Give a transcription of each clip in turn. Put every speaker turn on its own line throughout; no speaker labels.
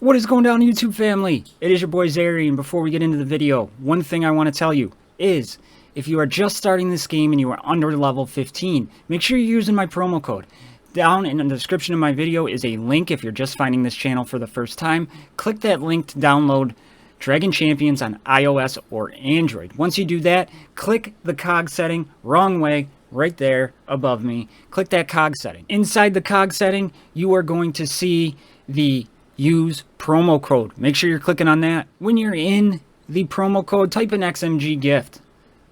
What is going down, YouTube family? It is your boy Zappy, and before we get into the video, one thing I want to tell you is, if you are just starting this game and you are under level 15, make sure you're using my promo code. Down in the description of my video is a link if you're just finding this channel for the first time. Click that link to download Dragon Champions on iOS or Android. Once you do that, click the cog setting, wrong way, right there above me. Click that cog setting. Inside the cog setting, you are going to see the use promo code. Make sure you're clicking on that. When you're in the promo code, type in XMG gift.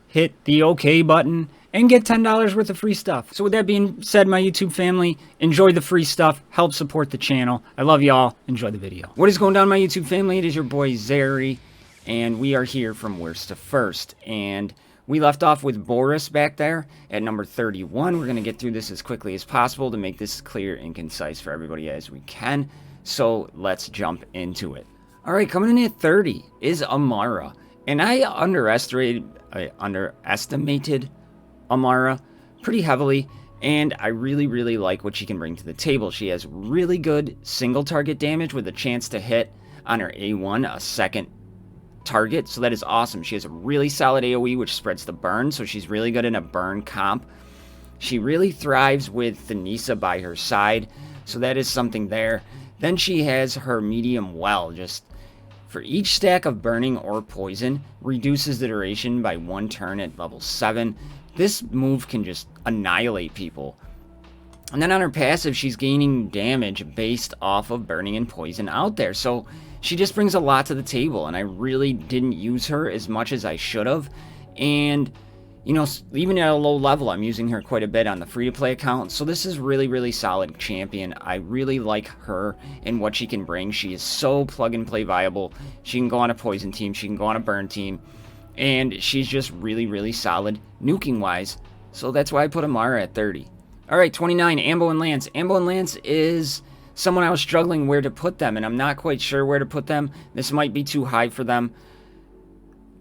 Hit the OK button and get $10 worth of free stuff. So with that being said, my YouTube family, enjoy the free stuff. Help support the channel. I love y'all. Enjoy the video. What is going down, my YouTube family? It is your boy Zappy, and we are here from worst to first. And we left off with Boris back there at number 31. We're going to get through this as quickly as possible to make this clear and concise for everybody as we can. So let's jump into it. Alright, coming in at 30 is Amara. And I underestimated Amara pretty heavily. And I really like what she can bring to the table. She has really good single target damage with a chance to hit on her A1 a second target. So that is awesome. She has a really solid AoE which spreads the burn. So she's really good in a burn comp. She really thrives with Thanisa by her side. So that is something there. Then she has her medium well. Just for each stack of burning or poison, reduces the duration by 1 turn at level 7. This move can just annihilate people. And then on her passive, she's gaining damage based off of burning and poison out there. So she just brings a lot to the table, and I really didn't use her as much as I should have. And you know, even at a low level, I'm using her quite a bit on the free-to-play account. So this is really solid champion. I really like her and what she can bring. She is so plug-and-play viable. She can go on a poison team. She can go on a burn team. And she's just really solid nuking-wise. So that's why I put Amara at 30. Alright, 29, Ambo and Lance. Ambo and Lance is someone I was struggling where to put them, and I'm not quite sure where to put them. This might be too high for them,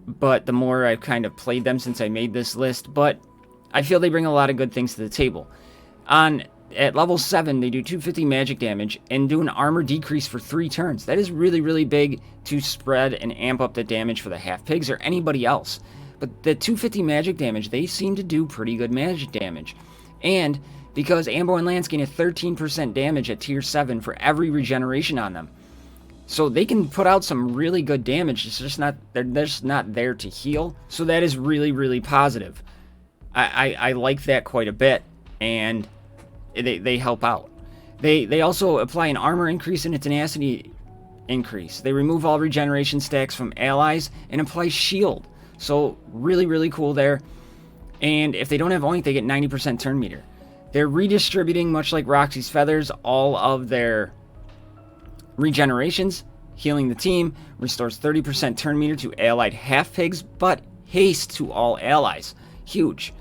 but the more I've kind of played them since I made this list, but I feel they bring a lot of good things to the table. At level 7, they do 250 magic damage and do an armor decrease for 3 turns. That is really big to spread and amp up the damage for the half-pigs or anybody else. But the 250 magic damage, they seem to do pretty good magic damage. And because Ambo and Lance gain a 13% damage at tier 7 for every regeneration on them. So they can put out some really good damage. It's just not, they're just not there to heal. So that is really positive. I like that quite a bit, and they help out. They also apply an armor increase and a tenacity increase. They remove all regeneration stacks from allies and apply shield. So really cool there. And if they don't have Oink, they get 90% turn meter. They're redistributing, much like Roxy's Feathers, all of their regenerations, healing the team, restores 30% turn meter to allied half-pigs, but haste to all allies. Huge.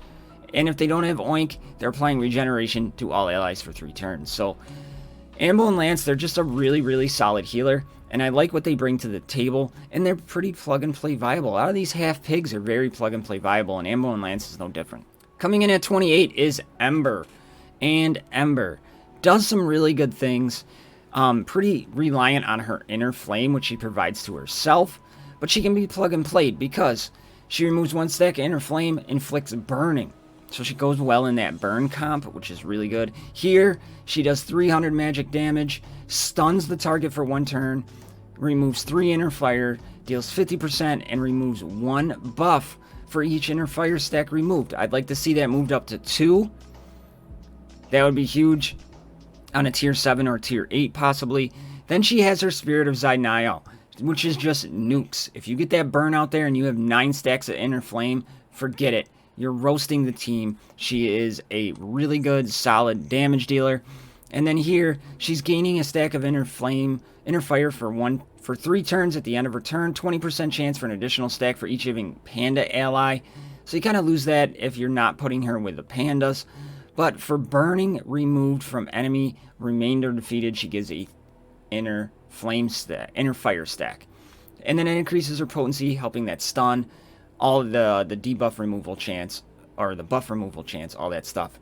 And if they don't have Oink, they're applying regeneration to all allies for 3 turns. So, Ambo and Lance, they're just a really solid healer, and I like what they bring to the table, and they're pretty plug-and-play viable. A lot of these half-pigs are very plug-and-play viable, and Ambo and Lance is no different. Coming in at 28 is Ember, and Ember does some really good things. Pretty reliant on her inner flame, which she provides to herself, but she can be plug and played because she removes 1 stack of inner flame, inflicts burning, so she goes well in that burn comp, which is really good. Here she does 300 magic damage, stuns the target for 1 turn, removes 3 inner fire, deals 50%, and removes 1 buff for each inner fire stack removed. I'd like to see that moved up to 2. That would be huge on a tier 7 or tier 8 possibly. Then she has her Spirit of Zainiao, which is just nukes. If you get that burn out there and you have 9 stacks of inner flame, forget it. You're roasting the team. She is a really good, solid damage dealer. And then here, she's gaining a stack of inner fire for 3 turns at the end of her turn. 20% chance for an additional stack for each giving panda ally. So you kind of lose that if you're not putting her with the pandas. But for burning removed from enemy remainder defeated, she gives a inner fire stack. And then it increases her potency, helping that stun, all the debuff removal chance, or the buff removal chance, all that stuff.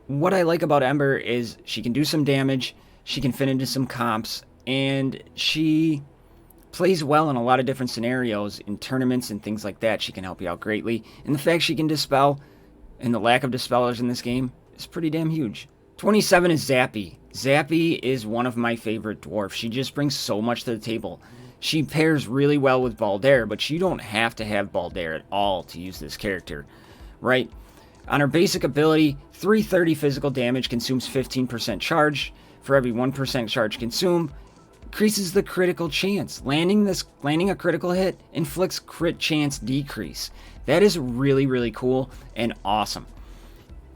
What I like about Ember is she can do some damage, she can fit into some comps, and she plays well in a lot of different scenarios, in tournaments and things like that. She can help you out greatly, and the fact she can dispel, and the lack of dispellers in this game, is pretty damn huge. 27 is Zappy. Zappy is one of my favorite dwarfs. She just brings so much to the table. She pairs really well with Baldair, but you don't have to have Baldair at all to use this character, right? On her basic ability, 330 physical damage consumes 15% charge. For every 1% charge consumed, increases the critical chance. Landing a critical hit inflicts crit chance decrease. That is really, really cool and awesome.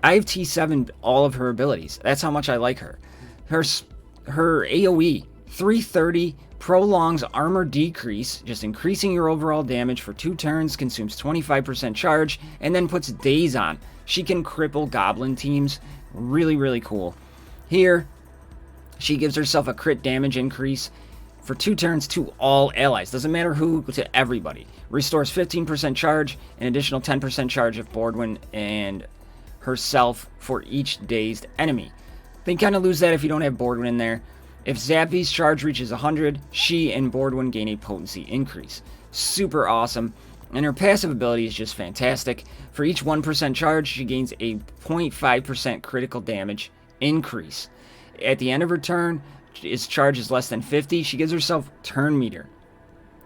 I have T7 all of her abilities. That's how much I like her. Her AoE, 330, prolongs armor decrease, just increasing your overall damage for 2 turns, consumes 25% charge, and then puts daze on. She can cripple goblin teams. Really, really cool. Here, she gives herself a crit damage increase for 2 turns to all allies. Doesn't matter who, to everybody. Restores 15% charge, an additional 10% charge if Bordwin and herself for each dazed enemy. They kind of lose that if you don't have Bordwin in there. If Zappy's charge reaches 100, she and Bordwin gain a potency increase. Super awesome. And her passive ability is just fantastic. For each 1% charge, she gains a 0.5% critical damage increase. At the end of her turn, his charge is less than 50, she gives herself turn meter.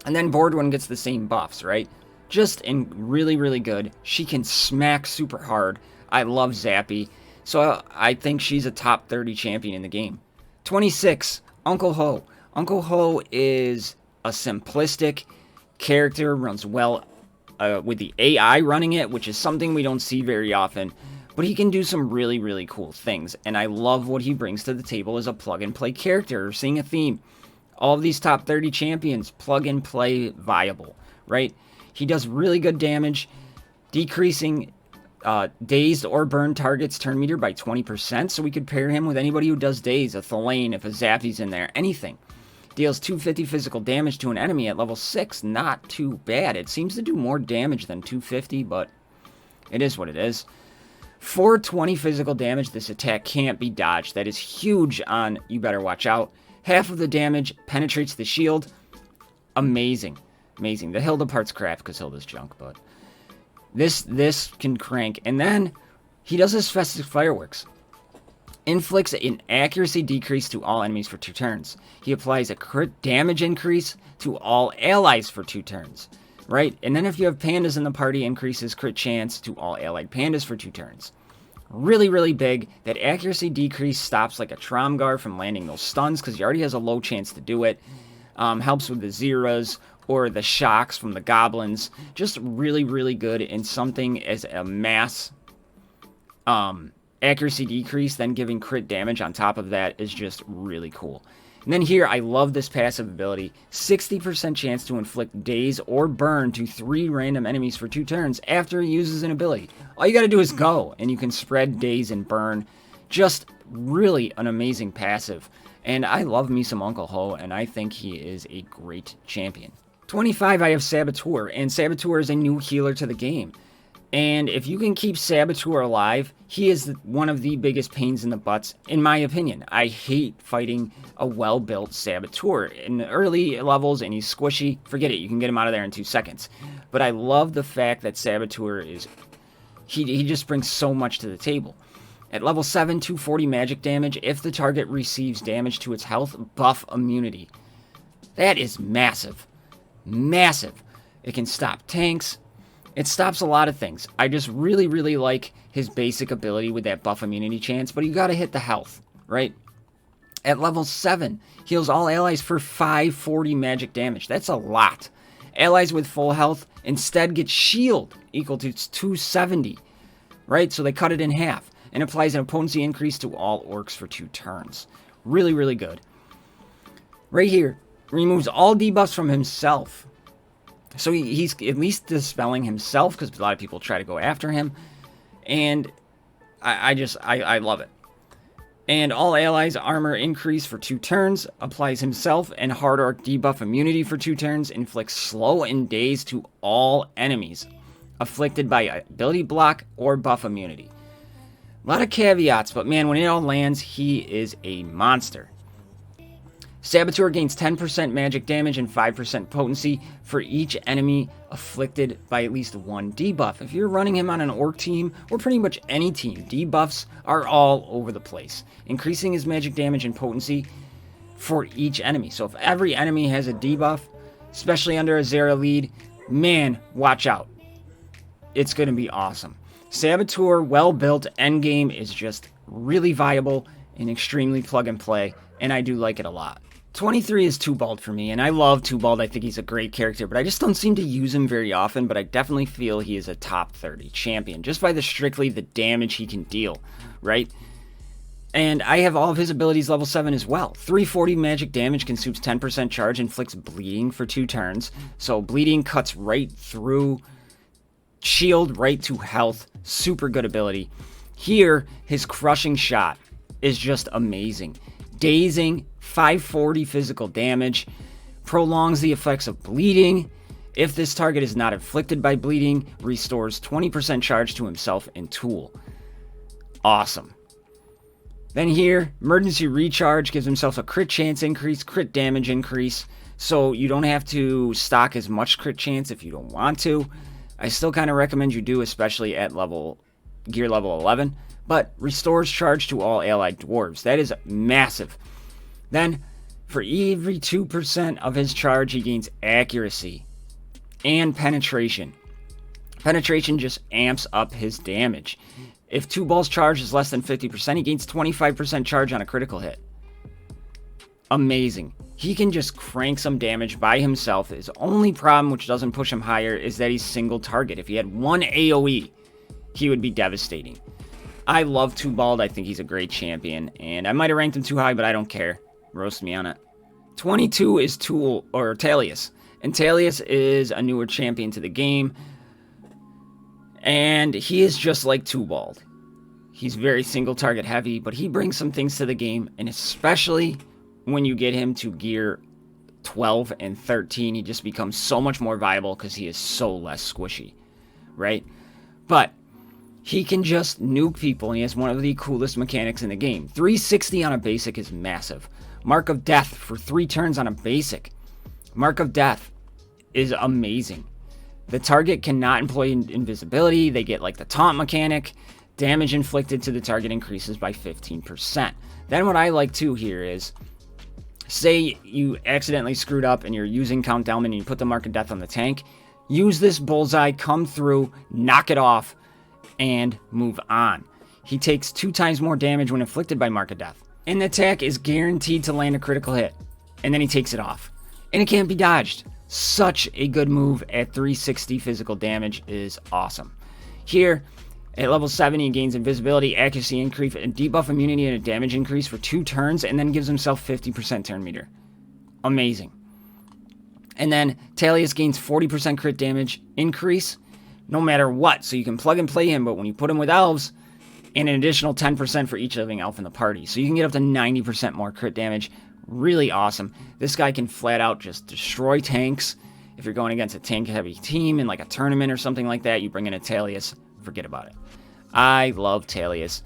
And then Bordwin gets the same buffs, right? Just really, really good. She can smack super hard. I love Zappy. So I think she's a top 30 champion in the game. 26, Uncle Ho. Uncle Ho is a simplistic character, runs well with the AI running it, which is something we don't see very often. But he can do some really, really cool things. And I love what he brings to the table as a plug-and-play character. We're seeing a theme. All of these top 30 champions, plug-and-play viable, right? He does really good damage, decreasing dazed or burned targets turn meter by 20%, so we could pair him with anybody who does daze, a Thalane, if a Zappy's in there, anything. Deals 250 physical damage to an enemy at level 6, not too bad. It seems to do more damage than 250, but it is what it is. 420 physical damage, this attack can't be dodged. That is huge on You Better Watch Out. Half of the damage penetrates the shield. Amazing. Amazing. The Hilda part's crap because Hilda's junk, but this can crank. And then he does his Festive Fireworks. Inflicts an accuracy decrease to all enemies for 2 turns. He applies a crit damage increase to all allies for 2 turns. Right? And then if you have pandas in the party, increases crit chance to all allied pandas for 2 turns. Really, really big. That accuracy decrease stops like a Tromgar from landing those stuns because he already has a low chance to do it. Helps with the Zeras or the shocks from the goblins. Just really, really good. And something as a mass accuracy decrease, then giving crit damage on top of that is just really cool. And then here, I love this passive ability. 60% chance to inflict daze or burn to 3 random enemies for 2 turns after he uses an ability. All you gotta do is go, and you can spread daze and burn. Just really an amazing passive. And I love me some Uncle Ho, and I think he is a great champion. 25, I have Saboteur, and Saboteur is a new healer to the game. And if you can keep Saboteur alive, he is one of the biggest pains in the butts, in my opinion. I hate fighting a well-built Saboteur. In the early levels, and he's squishy, forget it, you can get him out of there in 2 seconds. But I love the fact that Saboteur is... He just brings so much to the table. At level 7, 240 magic damage. If the target receives damage to its health, buff immunity. That is massive. Massive. It can stop tanks. It stops a lot of things. I just really, really like his basic ability with that buff immunity chance, but you gotta hit the health, right? At level 7, heals all allies for 540 magic damage. That's a lot. Allies with full health instead get shield equal to 270, right? So they cut it in half, and applies an potency increase to all orcs for 2 turns. Really, really good. Right here, removes all debuffs from himself. So he's at least dispelling himself, because a lot of people try to go after him. And I love it. And all allies armor increase for 2 turns. Applies himself and hard arc debuff immunity for 2 turns. Inflicts slow and daze to all enemies afflicted by ability block or buff immunity. A lot of caveats, but man, when it all lands, he is a monster. Saboteur gains 10% magic damage and 5% potency for each enemy afflicted by at least one debuff. If you're running him on an orc team, or pretty much any team, debuffs are all over the place, increasing his magic damage and potency for each enemy. So if every enemy has a debuff, especially under a Zera lead, man, watch out. It's going to be awesome. Saboteur, well-built, endgame is just really viable and extremely plug-and-play, and I do like it a lot. 23 is Tubald for me, and I love Tubald. I think he's a great character, but I just don't seem to use him very often, but I definitely feel he is a top 30 champion, just by strictly the damage he can deal, right? And I have all of his abilities level 7 as well. 340 magic damage, consumes 10% charge, inflicts bleeding for 2 turns. So bleeding cuts right through, shield right to health, super good ability. Here, his crushing shot is just amazing. Dazing, 540 physical damage, prolongs the effects of bleeding. If this target is not inflicted by bleeding, restores 20% charge to himself and tool. Awesome. Then here, emergency recharge, gives himself a crit chance increase, crit damage increase, so you don't have to stock as much crit chance if you don't want to. I still kind of recommend you do, especially at gear level 11, but restores charge to all allied dwarves. That is massive. Then, for every 2% of his charge, he gains accuracy and penetration. Penetration just amps up his damage. If Tubald's charge is less than 50%, he gains 25% charge on a critical hit. Amazing. He can just crank some damage by himself. His only problem, which doesn't push him higher, is that he's single target. If he had one AoE, he would be devastating. I love Tubald. I think he's a great champion, and I might have ranked him too high, but I don't care. Roast me on it. 22 is Antelius. Antelius is a newer champion to the game, and he is just like Tubald. He's very single target heavy, but he brings some things to the game, and especially when you get him to gear 12 and 13, he just becomes so much more viable because he is so less squishy, right? But he can just nuke people, and he has one of the coolest mechanics in the game. 360 on a basic is massive. Mark of Death for 3 turns on a basic. Mark of Death is amazing. The target cannot employ invisibility. They get like the taunt mechanic. Damage inflicted to the target increases by 15%. Then what I like too here is, say you accidentally screwed up and you're using Countdown and you put the Mark of Death on the tank. Use this bullseye, come through, knock it off, and move on. He takes 2 times more damage when inflicted by Mark of Death. And the attack is guaranteed to land a critical hit. And then he takes it off. And it can't be dodged. Such a good move at 360 physical damage is awesome. Here, at level 7, he gains invisibility, accuracy increase, and debuff immunity and a damage increase for 2 turns, and then gives himself 50% turn meter. Amazing. And then Antelius gains 40% crit damage increase no matter what. So you can plug and play him, but when you put him with elves, and an additional 10% for each living elf in the party. So you can get up to 90% more crit damage. Really awesome. This guy can flat out just destroy tanks. If you're going against a tank-heavy team in like a tournament or something like that, you bring in Antelius, forget about it. I love Antelius.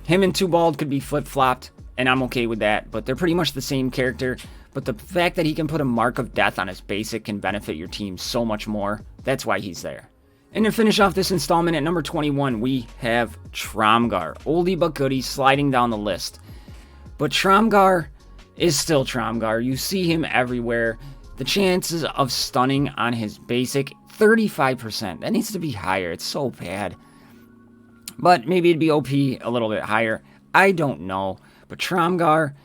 Him and Tubald could be flip-flopped, and I'm okay with that, but they're pretty much the same character. But the fact that he can put a Mark of Death on his basic can benefit your team so much more. That's why he's there. And to finish off this installment, at number 21, we have Tromgar. Oldie but goodie, sliding down the list. But Tromgar is still Tromgar. You see him everywhere. The chances of stunning on his basic, 35%. That needs to be higher. It's so bad. But maybe it'd be OP a little bit higher. I don't know. But Tromgar,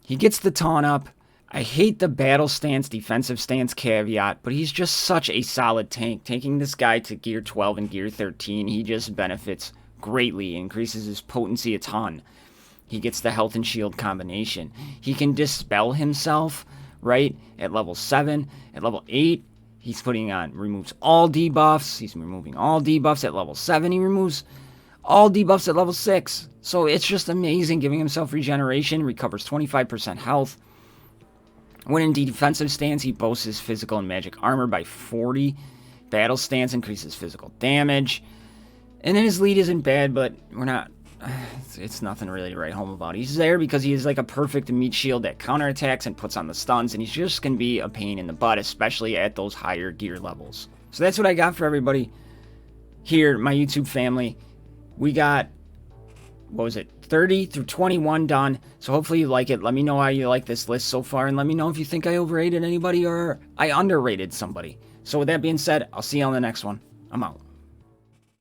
he gets the taunt up. I hate the battle stance, defensive stance caveat, but he's just such a solid tank. Taking this guy to gear 12 and gear 13, he just benefits greatly, increases his potency a ton. He gets the health and shield combination. He can dispel himself, right, at level 7. At level 8, he's removes all debuffs. He's removing all debuffs at level 7. He removes all debuffs at level 6. So it's just amazing, giving himself regeneration, recovers 25% health. When in defensive stance, he boasts his physical and magic armor by 40. Battle stance increases physical damage. And then his lead isn't bad, but we're not it's nothing really to write home about. He's there because he is like a perfect meat shield that counterattacks and puts on the stuns, and he's just going to be a pain in the butt, especially at those higher gear levels. So that's what I got for everybody here, my YouTube family. We got, what was it, 30 through 21 done. So hopefully you like it. Let me know how you like this list so far, and let me know if you think I overrated anybody or I underrated somebody. So with that being said, I'll see you on the next one. I'm out.